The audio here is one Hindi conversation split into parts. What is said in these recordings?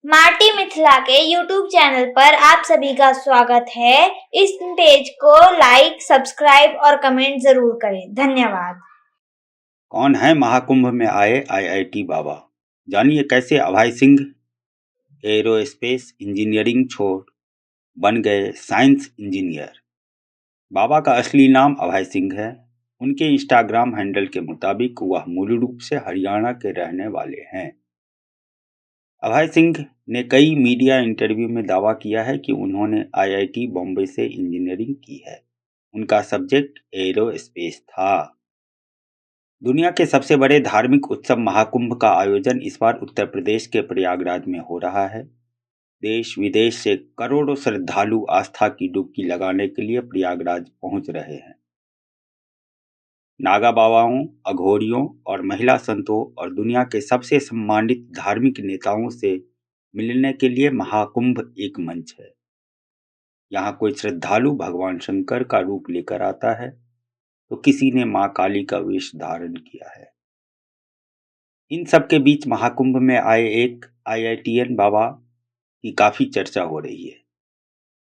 माटी मिथिला के यूट्यूब चैनल पर आप सभी का स्वागत है। इस पेज को लाइक, सब्सक्राइब और कमेंट जरूर करें। धन्यवाद। कौन है महाकुंभ में आए आईआईटी बाबा? जानिए कैसे अभय सिंह एरोस्पेस इंजीनियरिंग छोड़ बन गए साइंस इंजीनियर। बाबा का असली नाम अभय सिंह है। उनके इंस्टाग्राम हैंडल के मुताबिक वह मूल रूप से हरियाणा के रहने वाले हैं। अभय सिंह ने कई मीडिया इंटरव्यू में दावा किया है कि उन्होंने आईआईटी बॉम्बे से इंजीनियरिंग की है। उनका सब्जेक्ट एरोस्पेस था। दुनिया के सबसे बड़े धार्मिक उत्सव महाकुंभ का आयोजन इस बार उत्तर प्रदेश के प्रयागराज में हो रहा है। देश विदेश से करोड़ों श्रद्धालु आस्था की डुबकी लगाने के लिए प्रयागराज पहुंच रहे हैं। नागा बाबाओं, अघोरियों और महिला संतों और दुनिया के सबसे सम्मानित धार्मिक नेताओं से मिलने के लिए महाकुंभ एक मंच है। यहाँ कोई श्रद्धालु भगवान शंकर का रूप लेकर आता है तो किसी ने मां काली का वेश धारण किया है। इन सब के बीच महाकुंभ में आए एक आईआईटीएन बाबा की काफी चर्चा हो रही है।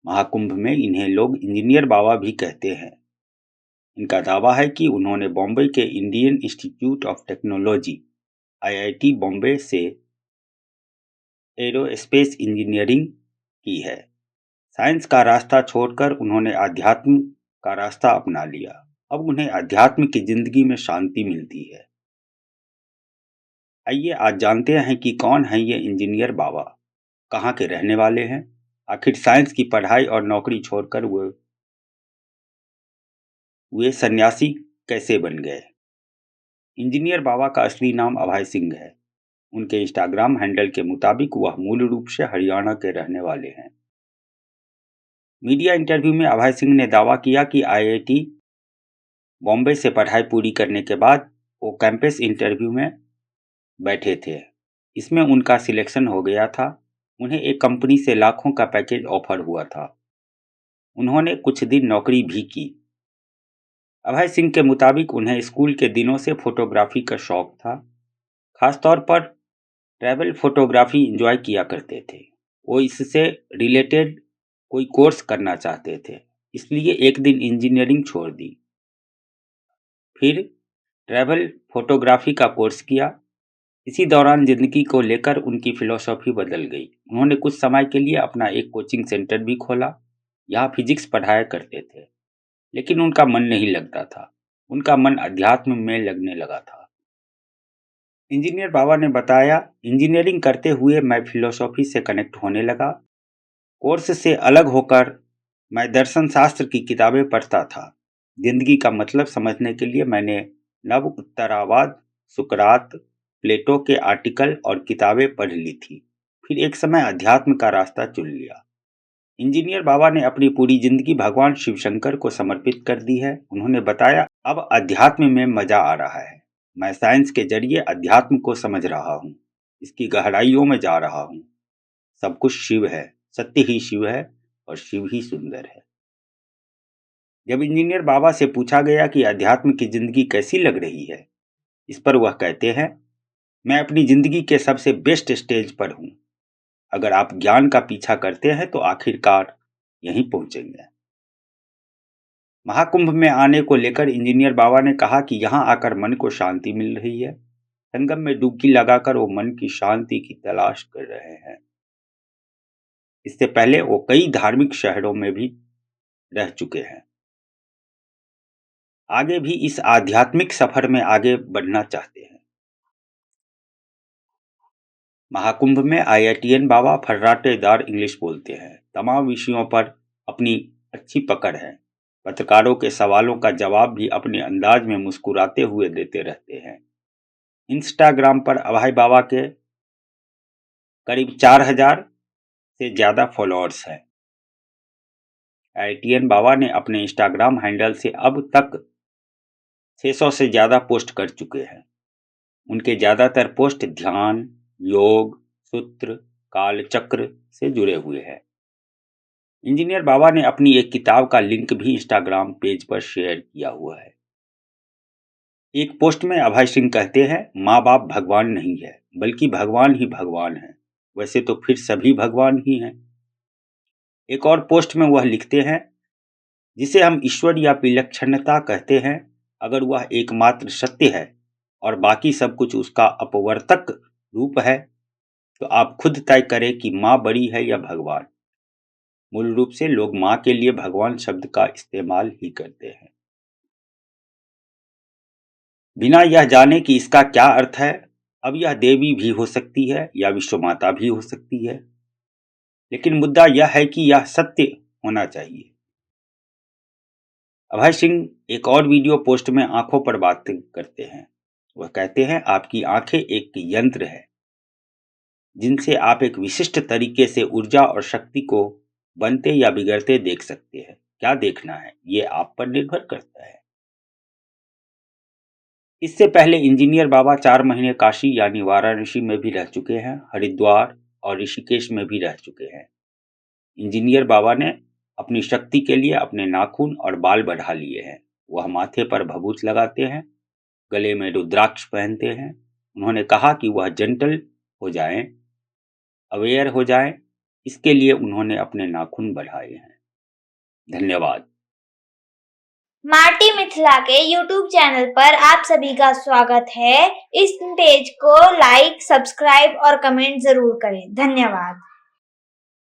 महाकुंभ में इन्हें लोग इंजीनियर बाबा भी कहते हैं। इनका दावा है कि उन्होंने बॉम्बे के Indian institute of technology IIT Bombay से एरोस्पेस इंजीनियरिंग की है। साइंस का रास्ता छोड़कर उन्होंने अध्यात्म का रास्ता अपना लिया। अब उन्हें अध्यात्म की जिंदगी में शांति मिलती है। आइए आज जानते हैं कि कौन है ये इंजीनियर बाबा, कहाँ के रहने वाले हैं, आखिर साइंस की पढ़ाई और नौकरी छोड़कर वे सन्यासी कैसे बन गए। इंजीनियर बाबा का असली नाम अभय सिंह है। उनके इंस्टाग्राम हैंडल के मुताबिक वह मूल रूप से हरियाणा के रहने वाले हैं। मीडिया इंटरव्यू में अभय सिंह ने दावा किया कि आईआईटी बॉम्बे से पढ़ाई पूरी करने के बाद वो कैंपस इंटरव्यू में बैठे थे। इसमें उनका सिलेक्शन हो गया था। उन्हें एक कंपनी से लाखों का पैकेज ऑफर हुआ था। उन्होंने कुछ दिन नौकरी भी की। अभय सिंह के मुताबिक उन्हें स्कूल के दिनों से फोटोग्राफी का शौक था। खासतौर पर ट्रैवल फोटोग्राफी एंजॉय किया करते थे। वो इससे रिलेटेड कोई कोर्स करना चाहते थे, इसलिए एक दिन इंजीनियरिंग छोड़ दी। फिर ट्रैवल फोटोग्राफी का कोर्स किया। इसी दौरान जिंदगी को लेकर उनकी फिलॉसफी बदल गई। उन्होंने कुछ समय के लिए अपना एक कोचिंग सेंटर भी खोला। यहाँ फिजिक्स पढ़ाया करते थे, लेकिन उनका मन नहीं लगता था। उनका मन अध्यात्म में लगने लगा था। इंजीनियर बाबा ने बताया, इंजीनियरिंग करते हुए मैं फिलॉसफी से कनेक्ट होने लगा। कोर्स से अलग होकर मैं दर्शन शास्त्र की किताबें पढ़ता था। जिंदगी का मतलब समझने के लिए मैंने नव उत्तरावाद, सुकरात, प्लेटो के आर्टिकल और किताबें पढ़ ली थी। फिर एक समय अध्यात्म का रास्ता चुन लिया। इंजीनियर बाबा ने अपनी पूरी जिंदगी भगवान शिव शंकर को समर्पित कर दी है। उन्होंने बताया, अब अध्यात्म में मजा आ रहा है। मैं साइंस के जरिए अध्यात्म को समझ रहा हूँ, इसकी गहराइयों में जा रहा हूँ। सब कुछ शिव है, सत्य ही शिव है और शिव ही सुंदर है। जब इंजीनियर बाबा से पूछा गया कि अध्यात्म की जिंदगी कैसी लग रही है, इस पर वह कहते हैं, मैं अपनी जिंदगी के सबसे बेस्ट स्टेज पर हूँ। अगर आप ज्ञान का पीछा करते हैं तो आखिरकार यहीं पहुंचेंगे। महाकुंभ में आने को लेकर इंजीनियर बाबा ने कहा कि यहाँ आकर मन को शांति मिल रही है। संगम में डुबकी लगाकर वो मन की शांति की तलाश कर रहे हैं। इससे पहले वो कई धार्मिक शहरों में भी रह चुके हैं। आगे भी इस आध्यात्मिक सफर में आगे बढ़ना चाहते हैं। महाकुंभ में आईआईटीएन बाबा फर्राटेदार इंग्लिश बोलते हैं। तमाम विषयों पर अपनी अच्छी पकड़ है। पत्रकारों के सवालों का जवाब भी अपने अंदाज में मुस्कुराते हुए देते रहते हैं। इंस्टाग्राम पर अभय बाबा के करीब 4000 से ज्यादा फॉलोअर्स हैं। आईआईटीएन बाबा ने अपने इंस्टाग्राम हैंडल से अब तक 600 से ज्यादा पोस्ट कर चुके हैं। उनके ज्यादातर पोस्ट ध्यान, योग, सूत्र, काल चक्र से जुड़े हुए हैं। इंजीनियर बाबा ने अपनी एक किताब का लिंक भी इंस्टाग्राम पेज पर शेयर किया हुआ है। एक पोस्ट में अभय सिंह कहते हैं, माँ बाप भगवान नहीं है, बल्कि भगवान ही भगवान है। वैसे तो फिर सभी भगवान ही हैं। एक और पोस्ट में वह लिखते हैं, जिसे हम ईश्वर या विलक्षणता कहते हैं, अगर वह एकमात्र सत्य है और बाकी सब कुछ उसका अपवर्तक रूप है, तो आप खुद तय करें कि माँ बड़ी है या भगवान। मूल रूप से लोग माँ के लिए भगवान शब्द का इस्तेमाल ही करते हैं, बिना यह जाने कि इसका क्या अर्थ है। अब यह देवी भी हो सकती है या विश्व माता भी हो सकती है, लेकिन मुद्दा यह है कि यह सत्य होना चाहिए। अभय सिंह एक और वीडियो पोस्ट में आंखों पर बात करते हैं। वह कहते हैं, आपकी आंखें एक यंत्र है जिनसे आप एक विशिष्ट तरीके से ऊर्जा और शक्ति को बनते या बिगड़ते देख सकते हैं। क्या देखना है, ये आप पर निर्भर करता है। इससे पहले इंजीनियर बाबा 4 महीने काशी यानी वाराणसी में भी रह चुके हैं, हरिद्वार और ऋषिकेश में भी रह चुके हैं। इंजीनियर बाबा ने अपनी शक्ति के लिए अपने नाखून और बाल बढ़ा लिए हैं। वह माथे पर भभूत लगाते हैं, गले में रुद्राक्ष पहनते हैं। उन्होंने कहा कि वह जेंटल हो जाएं, अवेयर हो जाएं, इसके लिए उन्होंने अपने नाखून बढ़ाए हैं। धन्यवाद। माटी मिथिला के YouTube चैनल पर आप सभी का स्वागत है। इस पेज को लाइक, सब्सक्राइब और कमेंट जरूर करें। धन्यवाद।